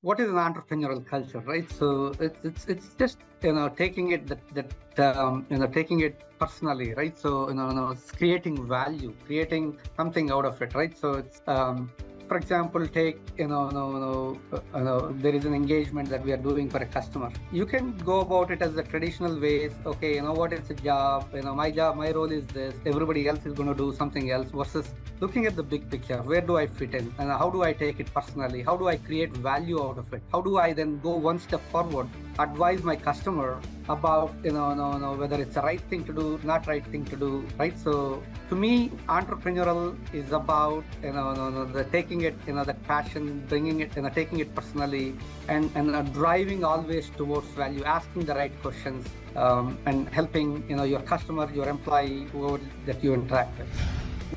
what is an entrepreneurial culture, right? So it's just taking it taking it personally, right? So it's creating value, creating something out of it, right? So it's for example, take there is an engagement that we are doing for a customer. You can go about it as the traditional ways. Okay, you know what? It's a job. My job, my role is this. Everybody else is going to do something else. Versus looking at the big picture. Where do I fit in, and how do I take it personally? How do I create value out of it? How do I then go one step forward, advise my customer about whether it's the right thing to do, not right thing to do, right? So to me, entrepreneurial is about the taking it, that passion, bringing it, taking it personally, and driving always towards value, asking the right questions, and helping your customer, your employee, whoever that you interact with.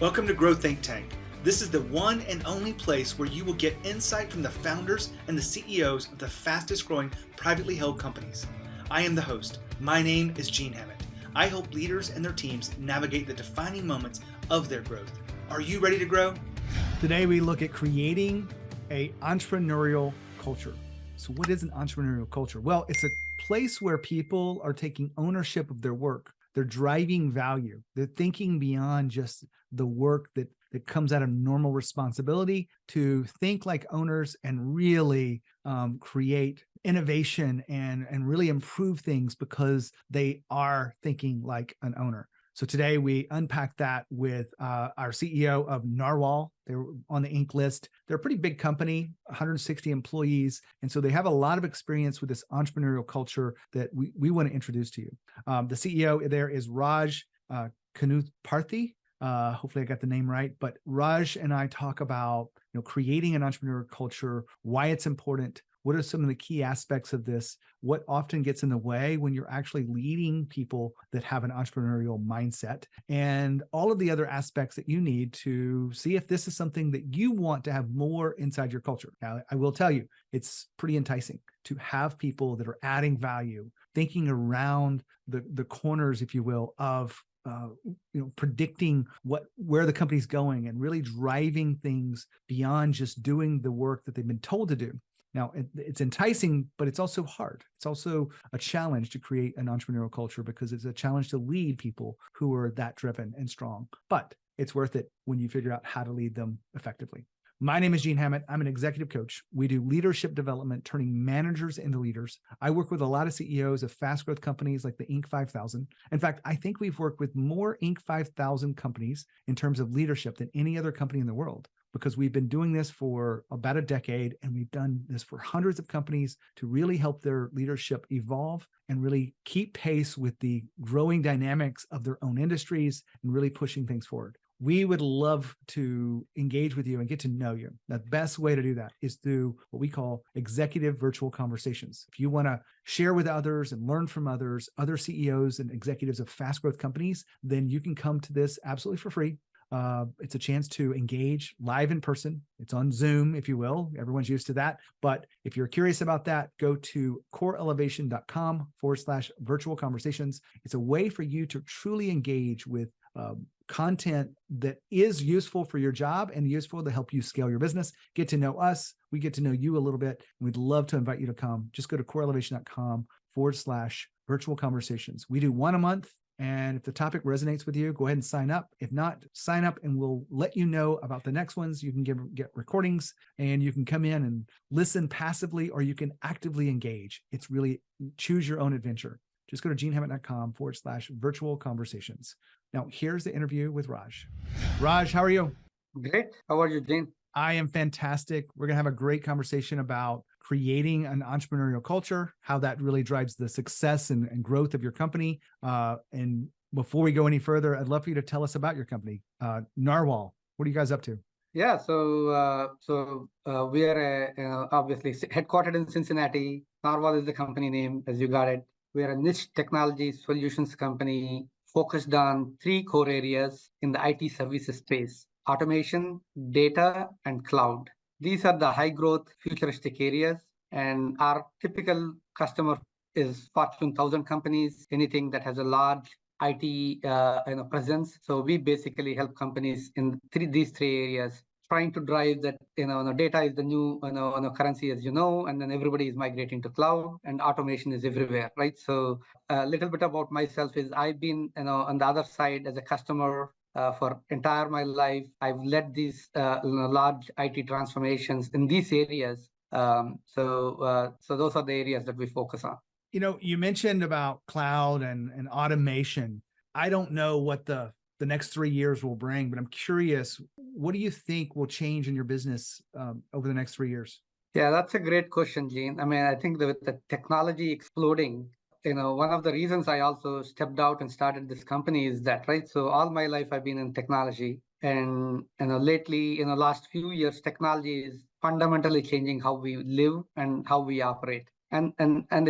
Welcome to Grow Think Tank. This is the one and only place where you will get insight from the founders and the CEOs of the fastest growing privately held companies. I am the host. My name is Gene Hammett. I help leaders and their teams navigate the defining moments of their growth. Are you ready to grow? Today we look at creating an entrepreneurial culture. So what is an entrepreneurial culture? Well, it's a place where people are taking ownership of their work. They're driving value. They're thinking beyond just the work that comes out of normal responsibility to think like owners and really create innovation and really improve things because they are thinking like an owner. So today we unpack that with our CEO of Narwal. They're on the Inc. list. They're a pretty big company, 160 employees. And so they have a lot of experience with this entrepreneurial culture that we want to introduce to you. The CEO there is Raj Kanuparthi. Hopefully I got the name right. But Raj and I talk about creating an entrepreneurial culture, why it's important. What are some of the key aspects of this? What often gets in the way when you're actually leading people that have an entrepreneurial mindset, and all of the other aspects that you need to see if this is something that you want to have more inside your culture. Now, I will tell you, it's pretty enticing to have people that are adding value, thinking around the corners, if you will, of predicting where the company's going and really driving things beyond just doing the work that they've been told to do. Now, it's enticing, but it's also hard. It's also a challenge to create an entrepreneurial culture because it's a challenge to lead people who are that driven and strong. But it's worth it when you figure out how to lead them effectively. My name is Gene Hammett. I'm an executive coach. We do leadership development, turning managers into leaders. I work with a lot of CEOs of fast growth companies like the Inc. 5000. In fact, I think we've worked with more Inc. 5000 companies in terms of leadership than any other company in the world, because we've been doing this for about a decade, and we've done this for hundreds of companies to really help their leadership evolve and really keep pace with the growing dynamics of their own industries and really pushing things forward. We would love to engage with you and get to know you. The best way to do that is through what we call executive virtual conversations. If you want to share with others and learn from others, other CEOs and executives of fast growth companies, then you can come to this absolutely for free. It's a chance to engage live in person. It's on Zoom, if you will. Everyone's used to that. But if you're curious about that, go to coreelevation.com/virtual conversations. It's a way for you to truly engage with content that is useful for your job and useful to help you scale your business. Get to know us. We get to know you a little bit. And we'd love to invite you to come. Just go to coreelevation.com/virtual conversations. We do one a month. And if the topic resonates with you, go ahead and sign up. If not, sign up and we'll let you know about the next ones. You can get recordings and you can come in and listen passively, or you can actively engage. It's really choose your own adventure. Just go to genehammett.com/virtual conversations. Now, here's the interview with Raj. Raj, how are you? Great. How are you, Gene? I am fantastic. We're going to have a great conversation about creating an entrepreneurial culture, how that really drives the success and growth of your company. And before we go any further, I'd love for you to tell us about your company, Narwal. What are you guys up to? Yeah, so we are obviously headquartered in Cincinnati. Narwal is the company name, as you got it. We are a niche technology solutions company focused on three core areas in the IT services space: automation, data, and cloud. These are the high growth futuristic areas, and our typical customer is Fortune 1000 companies, anything that has a large IT presence. So we basically help companies in these three areas trying to drive that, data is the new, currency, as you know, and then everybody is migrating to cloud and automation is everywhere, right? So a little bit about myself is I've been, on the other side as a customer for entire my life. I've led these large IT transformations in these areas. So those are the areas that we focus on. You mentioned about cloud and automation. I don't know what the next 3 years will bring, but I'm curious, what do you think will change in your business over the next 3 years? Yeah, that's a great question, Gene. I mean, I think that with the technology exploding, one of the reasons I also stepped out and started this company is that, right? So all my life I've been in technology, and lately, last few years, technology is fundamentally changing how we live and how we operate, and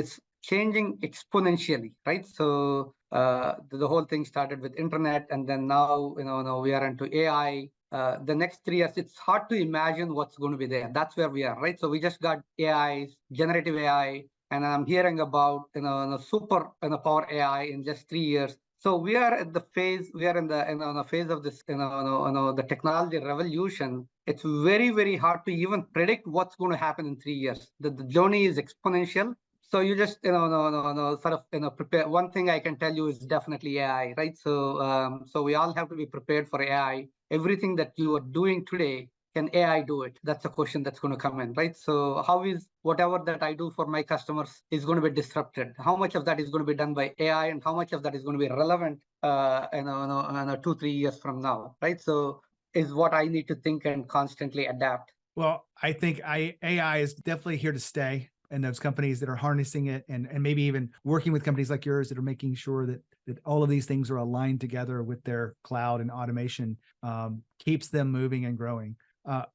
it's changing exponentially, right? So the whole thing started with internet, and then now, now we are into AI. The next 3 years, it's hard to imagine what's going to be there. That's where we are, right? So we just got AIs, generative AI, and I'm hearing about super power AI in just 3 years. So we are at the phase. We are in the phase of this the technology revolution. It's very, very hard to even predict what's going to happen in 3 years. The journey is exponential. So you just sort of prepare. One thing I can tell you is definitely AI, right? So we all have to be prepared for AI. Everything that you are doing today, can AI do it? That's a question that's going to come in, right? So how is whatever that I do for my customers is going to be disrupted? How much of that is going to be done by AI, and how much of that is going to be relevant 2-3 years from now, right? So is what I need to think and constantly adapt. Well, I think AI is definitely here to stay, and those companies that are harnessing it and maybe even working with companies like yours that are making sure that all of these things are aligned together with their cloud and automation keeps them moving and growing.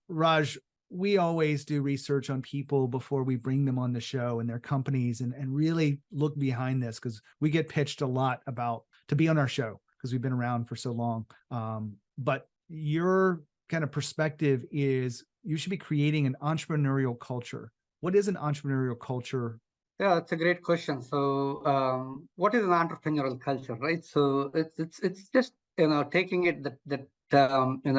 Raj, we always do research on people before we bring them on the show and their companies and really look behind this, because we get pitched a lot about to be on our show because we've been around for so long. But your kind of perspective is you should be creating an entrepreneurial culture. What is an entrepreneurial culture? Yeah, that's a great question. So, what is an entrepreneurial culture, right? So it's just taking it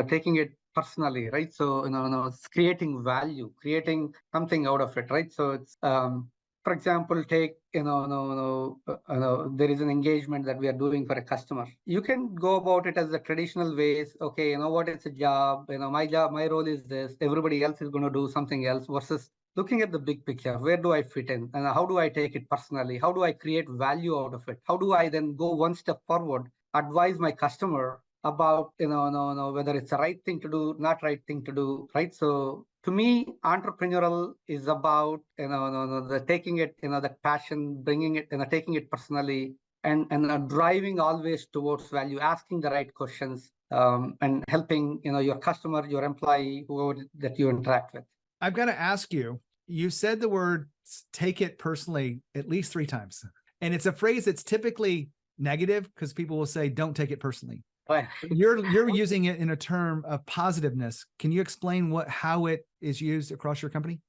taking it personally, right? So it's creating value, creating something out of it, right? So it's for example, take there is an engagement that we are doing for a customer. You can go about it as the traditional ways. Okay, what? It's a job. My role is this. Everybody else is going to do something else. Versus looking at the big picture, where do I fit in, and how do I take it personally? How do I create value out of it? How do I then go one step forward, advise my customer about whether it's the right thing to do, not right thing to do, right? So to me, entrepreneurial is about the taking it, that passion, bringing it, taking it personally, and driving always towards value, asking the right questions, and helping your customer, your employee, whoever that you interact with. I've got to ask you. You said the word "take it personally" at least 3 times, and it's a phrase that's typically negative because people will say, "Don't take it personally." Right. You're using it in a term of positiveness. Can you explain how it is used across your company?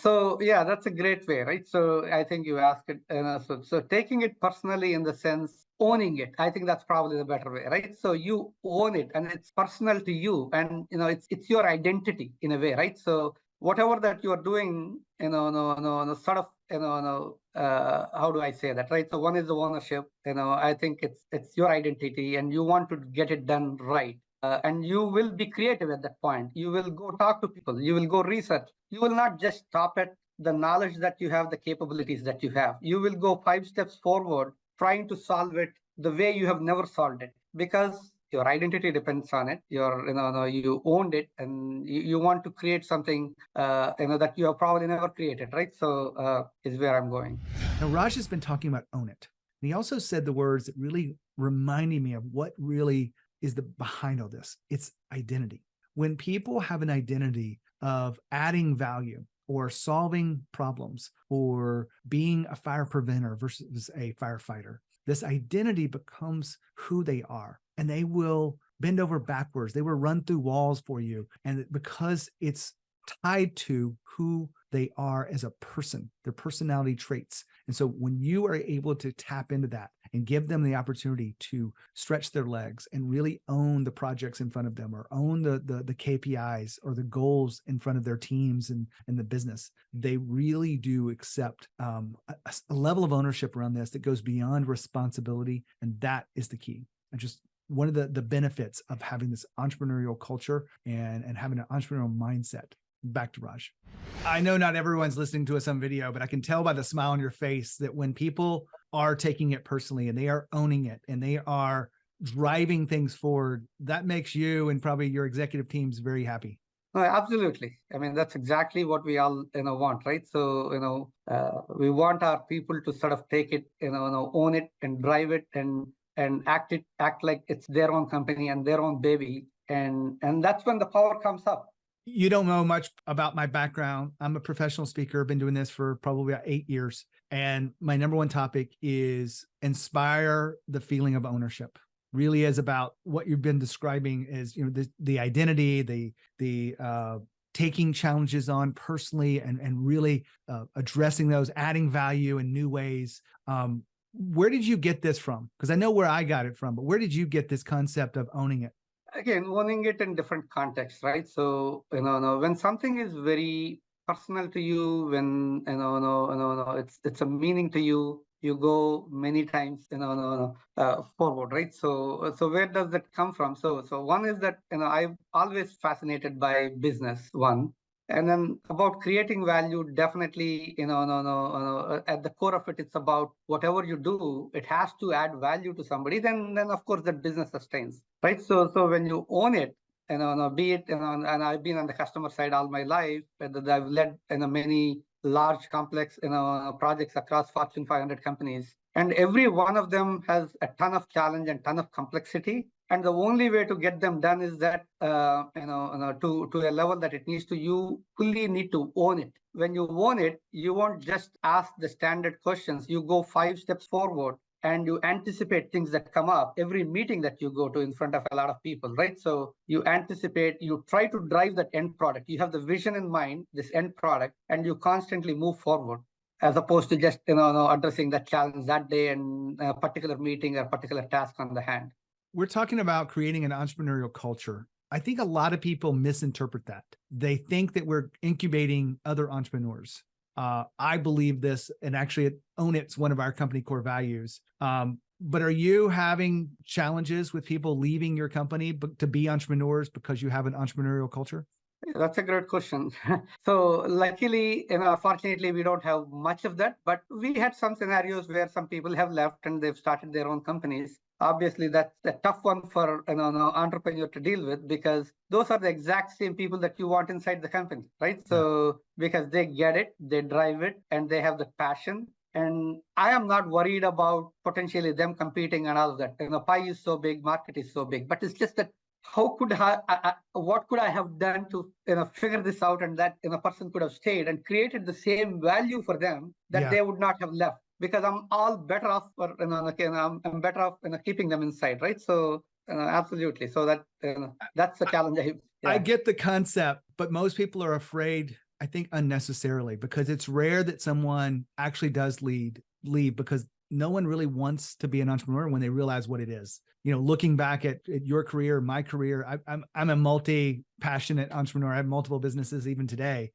So yeah, that's a great way, right? So I think you asked it, so taking it personally in the sense owning it. I think that's probably the better way, right? So you own it, and it's personal to you, and it's your identity in a way, right? So whatever that you are doing, sort of, how do I say that, right? So one is the ownership. I think it's your identity, and you want to get it done right. And you will be creative at that point. You will go talk to people. You will go research. You will not just stop at the knowledge that you have, the capabilities that you have. You will go 5 steps forward, trying to solve it the way you have never solved it, because your identity depends on it. You owned it, and you want to create something that you have probably never created, right? So is where I'm going. Now, Raj has been talking about own it. And he also said the words that really reminded me of what really is the behind all this. It's identity. When people have an identity of adding value or solving problems or being a fire preventer versus a firefighter, this identity becomes who they are, and they will bend over backwards. They will run through walls for you. And because it's tied to who they are as a person, their personality traits. And so when you are able to tap into that and give them the opportunity to stretch their legs and really own the projects in front of them, or own the KPIs or the goals in front of their teams and the business, they really do accept a level of ownership around this that goes beyond responsibility. And that is the key. And just one of the benefits of having this entrepreneurial culture and having an entrepreneurial mindset. Back to Raj. I know not everyone's listening to us on video, but I can tell by the smile on your face that when people are taking it personally and they are owning it and they are driving things forward, that makes you and probably your executive teams very happy. No, absolutely. I mean, that's exactly what we all want, right? So we want our people to sort of take it, own it and drive it and act like it's their own company and their own baby, and that's when the power comes up. You don't know much about my background. I'm a professional speaker. I've been doing this for probably about 8 years. And my number one topic is inspire the feeling of ownership. Really is about what you've been describing is, the identity, the taking challenges on personally and really addressing those, adding value in new ways. Where did you get this from? Because I know where I got it from, but where did you get this concept of owning it? Again, owning it in different contexts, right? So, when something is very personal to you, when, it's a meaning to you, you go many times, forward, right? So where does that come from? So one is that, I'm always fascinated by business, one. And then about creating value, definitely, at the core of it, it's about whatever you do, it has to add value to somebody. Then of course, that business sustains, right? So when you own it, be it, and I've been on the customer side all my life, and I've led, many large, complex, projects across Fortune 500 companies. And every one of them has a ton of challenge and ton of complexity. And the only way to get them done is that, to a level that it needs to, you fully need to own it. When you own it, you won't just ask the standard questions. You go 5 steps forward and you anticipate things that come up every meeting that you go to in front of a lot of people, right? So you anticipate, you try to drive that end product. You have the vision in mind, this end product, and you constantly move forward, as opposed to just, addressing that challenge that day and a particular meeting or particular task on the hand. We're talking about creating an entrepreneurial culture. I think a lot of people misinterpret that. They think that we're incubating other entrepreneurs. I believe this, and actually own it's one of our company core values. But are you having challenges with people leaving your company to be entrepreneurs because you have an entrepreneurial culture? That's a great question. So luckily, fortunately, we don't have much of that, but we had some scenarios where some people have left and they've started their own companies. Obviously, that's a tough one for an entrepreneur to deal with, because those are the exact same people that you want inside the company, right? So because they get it, they drive it, and they have the passion. And I am not worried about potentially them competing and all of that. Pie is so big, market is so big, but it's just that what could I have done to figure this out, and that person could have stayed and created the same value for them that they would not have left, because I'm all better off for I'm better off keeping them inside, right? So absolutely. So that's the challenge. I get the concept, but most people are afraid, I think, unnecessarily, because it's rare that someone actually does leave, because no one really wants to be an entrepreneur when they realize what it is. Looking back at your career, my career, I'm a multi-passionate entrepreneur. I have multiple businesses even today.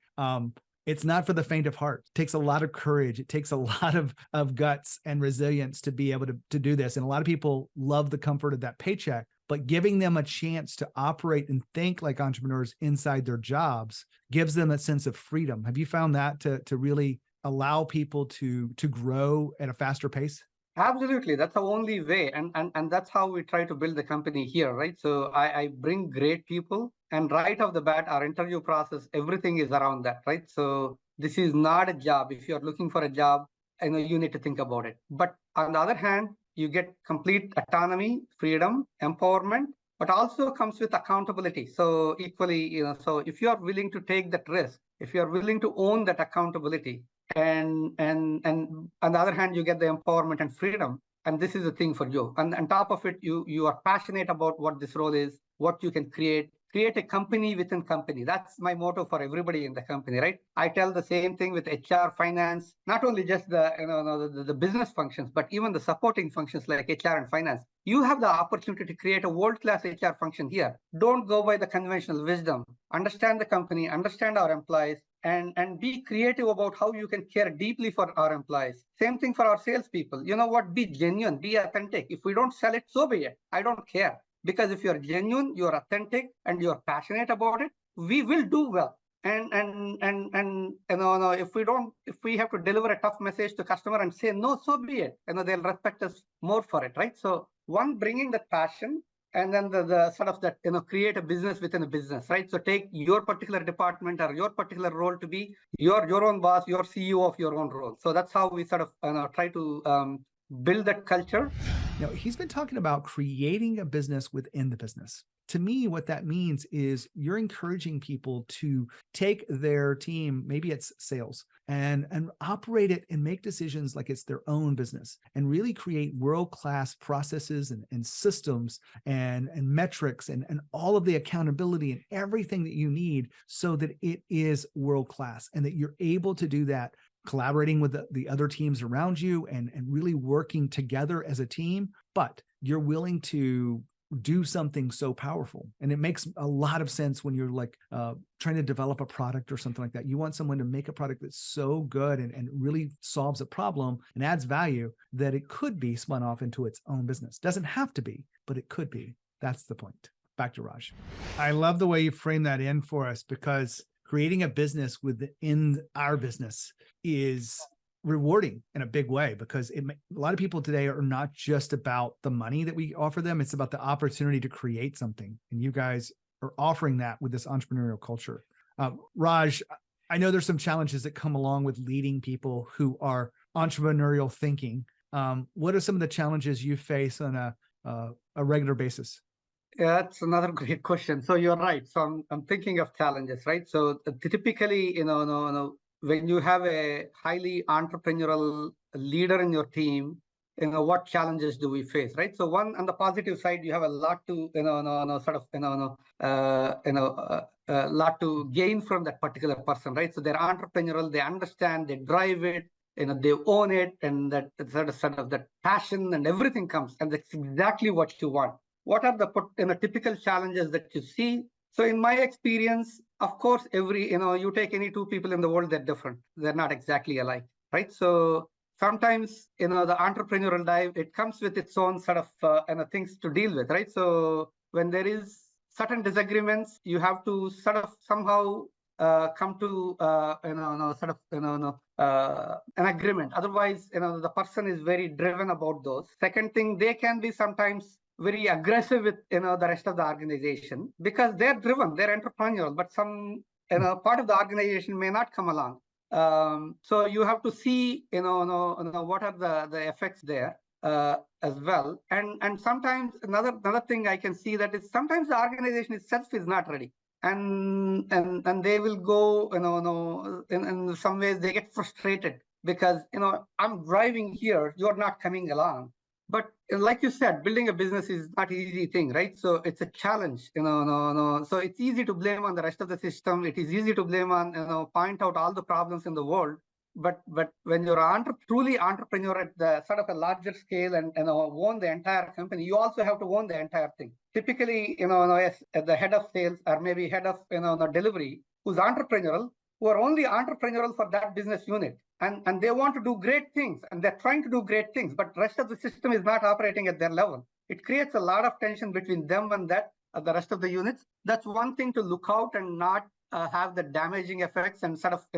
It's not for the faint of heart. It takes a lot of courage. It takes a lot of guts and resilience to be able to do this. And a lot of people love the comfort of that paycheck, but giving them a chance to operate and think like entrepreneurs inside their jobs gives them a sense of freedom. Have you found that to really allow people to grow at a faster pace? Absolutely. That's the only way. And that's how we try to build the company here, right? So I bring great people, and right off the bat, our interview process, everything is around that, right? So this is not a job. If you're looking for a job, you need to think about it. But on the other hand, you get complete autonomy, freedom, empowerment, but also comes with accountability. So equally, so if you are willing to take that risk, if you are willing to own that accountability, and on the other hand, you get the empowerment and freedom, and this is the thing for you. And on top of it, you are passionate about what this role is, what you can create, create a company within company. That's my motto for everybody in the company, right? I tell the same thing with HR, finance, not only just the business functions, but even the supporting functions like HR and finance. You have the opportunity to create a world-class HR function here. Don't go by the conventional wisdom. Understand the company, understand our employees, and be creative about how you can care deeply for our employees. Same thing for our salespeople. You know what? Be genuine, be authentic. If we don't sell it, so be it. I don't care. Because if you're genuine, you're authentic, and you're passionate about it, we will do well. And if we have to deliver a tough message to customer and say no, so be it. They'll respect us more for it, right? So one, bringing that passion, and then the sort of that create a business within a business, right? So take your particular department or your particular role to be your own boss, your CEO of your own role. So that's how we sort of try to build that culture. He's been talking about creating a business within the business. To me, what that means is you're encouraging people to take their team, maybe it's sales, and operate it and make decisions like it's their own business, and really create world-class processes and systems and metrics and all of the accountability and everything that you need so that it is world-class, and that you're able to do that collaborating with the other teams around you and really working together as a team. But you're willing to do something so powerful. And it makes a lot of sense when you're like trying to develop a product or something like that. You want someone to make a product that's so good and really solves a problem and adds value that it could be spun off into its own business. Doesn't have to be, but it could be. That's the point. Back to Raj. I love the way you frame that in for us, because creating a business within our business is rewarding in a big way, because a lot of people today are not just about the money that we offer them. It's about the opportunity to create something. And you guys are offering that with this entrepreneurial culture. Raj, I know there's some challenges that come along with leading people who are entrepreneurial thinking. What are some of the challenges you face on a regular basis? Yeah, that's another great question. So you're right. So I'm thinking of challenges, right? So typically, when you have a highly entrepreneurial leader in your team, what challenges do we face, right? So one, on the positive side, you have a lot to lot to gain from that particular person, right? So they're entrepreneurial, they understand, they drive it, they own it, and that sort of that passion and everything comes, and that's exactly what you want. What are the typical challenges that you see? So in my experience, of course, you take any two people in the world, they're different. They're not exactly alike, right? So sometimes, the entrepreneurial dive, it comes with its own sort of things to deal with, right? So when there is certain disagreements, you have to sort of somehow come to an agreement. Otherwise, the person is very driven about those. Second thing, they can be sometimes very aggressive with the rest of the organization, because they're driven, they're entrepreneurial, but some part of the organization may not come along. So you have to see what are the effects there as well. And sometimes another thing I can see that is sometimes the organization itself is not ready, and they will go in some ways they get frustrated because I'm driving here, you're not coming along. But like you said, building a business is not an easy thing, right? So it's a challenge, So it's easy to blame on the rest of the system. It is easy to blame on, point out all the problems in the world. But when you're truly entrepreneur at the sort of a larger scale and own the entire company, you also have to own the entire thing. Typically, as the head of sales or maybe head of the delivery, who's entrepreneurial, who are only entrepreneurial for that business unit. And they want to do great things, and they're trying to do great things, but the rest of the system is not operating at their level. It creates a lot of tension between them and the rest of the units. That's one thing to look out and not have the damaging effects and sort of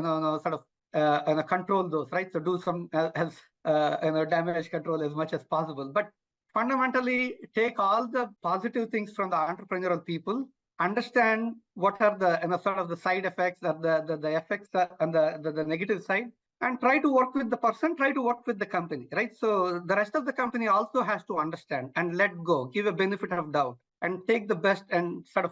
control those, right? So do some damage control as much as possible. But fundamentally, take all the positive things from the entrepreneurial people, understand what are the sort of the side effects, or the effects and the negative side, and try to work with the person, try to work with the company, right? So the rest of the company also has to understand and let go, give a benefit of doubt, and take the best and sort of,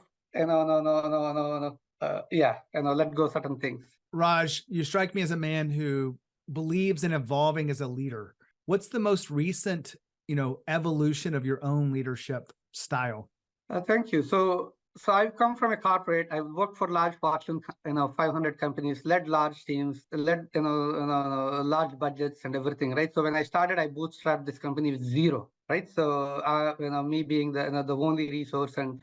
let go certain things. Raj, you strike me as a man who believes in evolving as a leader. What's the most recent, evolution of your own leadership style? Thank you. So So I've come from a corporate. I've worked for large Fortune, 500 companies, led large teams, led, large budgets and everything, right? So when I started, I bootstrapped this company with zero, right? So, me being the only resource and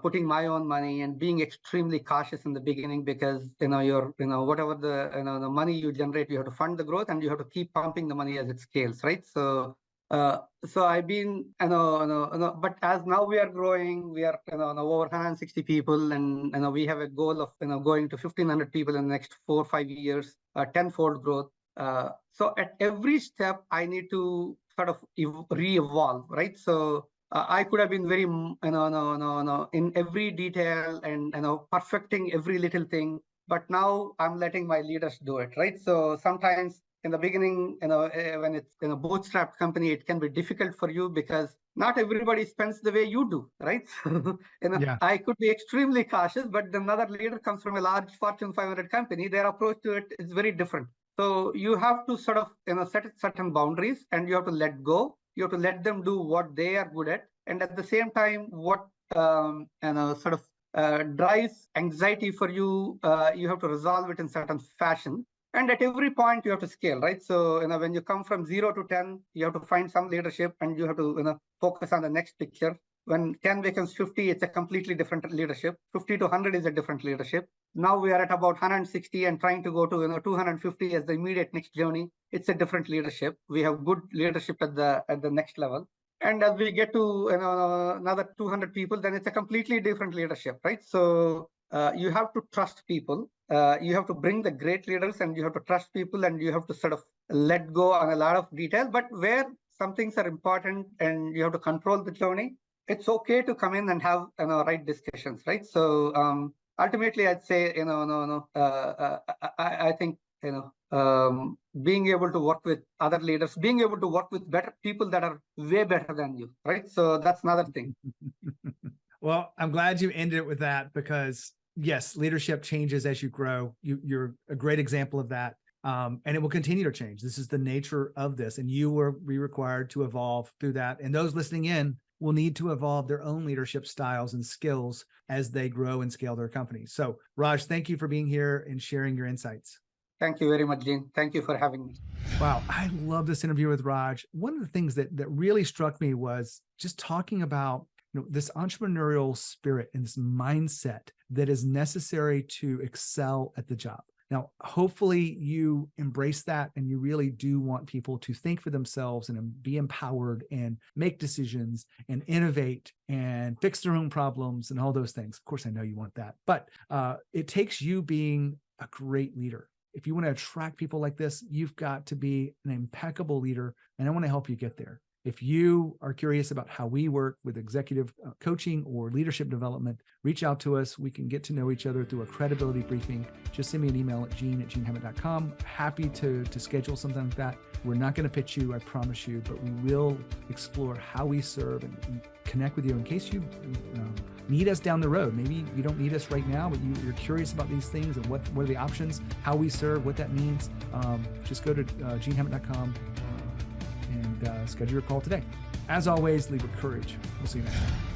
putting my own money and being extremely cautious in the beginning because, whatever the money you generate, you have to fund the growth and you have to keep pumping the money as it scales, right? So I've been, but as now we are growing, we are, over 160 people, and we have a goal of, going to 1,500 people in the next 4 or 5 years, tenfold growth. So at every step, I need to sort of re-evolve, right? So I could have been very, in every detail and perfecting every little thing, but now I'm letting my leaders do it, right? So sometimes in the beginning, when it's in a bootstrapped company, it can be difficult for you because not everybody spends the way you do, right? Yeah. I could be extremely cautious, but another leader comes from a large Fortune 500 company, their approach to it is very different. So you have to sort of, set certain boundaries and you have to let go. You have to let them do what they are good at. And at the same time, what, sort of drives anxiety for you, you have to resolve it in certain fashion. And at every point, you have to scale, right? So, when you come from 0 to 10, you have to find some leadership and you have to, focus on the next picture. When 10 becomes 50, it's a completely different leadership. 50 to 100 is a different leadership. Now we are at about 160 and trying to go to, 250 as the immediate next journey. It's a different leadership. We have good leadership at the next level. And as we get to, another 200 people, then it's a completely different leadership, right? So you have to trust people. You have to bring the great leaders and you have to trust people and you have to sort of let go on a lot of detail. But where some things are important and you have to control the journey, it's okay to come in and have, right discussions, right? So ultimately, I'd say, I think, being able to work with other leaders, being able to work with better people that are way better than you, right? So that's another thing. Well, I'm glad you ended it with that because yes, leadership changes as you grow. You're a great example of that. And it will continue to change. This is the nature of this. And you will be required to evolve through that. And those listening in will need to evolve their own leadership styles and skills as they grow and scale their companies. So Raj, thank you for being here and sharing your insights. Thank you very much, Gene. Thank you for having me. Wow. I love this interview with Raj. One of the things that really struck me was just talking about this entrepreneurial spirit and this mindset that is necessary to excel at the job. Now, hopefully you embrace that and you really do want people to think for themselves and be empowered and make decisions and innovate and fix their own problems and all those things. Of course, I know you want that, but it takes you being a great leader. If you want to attract people like this, you've got to be an impeccable leader, and I want to help you get there. If you are curious about how we work with executive coaching or leadership development, reach out to us. We can get to know each other through a credibility briefing. Just send me an email at gene@genehammett.com. Happy to schedule something like that. We're not going to pitch you, I promise you, but we will explore how we serve and connect with you in case you need us down the road. Maybe you don't need us right now, but you're curious about these things and what are the options, how we serve, what that means. Just go to genehammett.com. and schedule your call today. As always, lead with courage. We'll see you next time.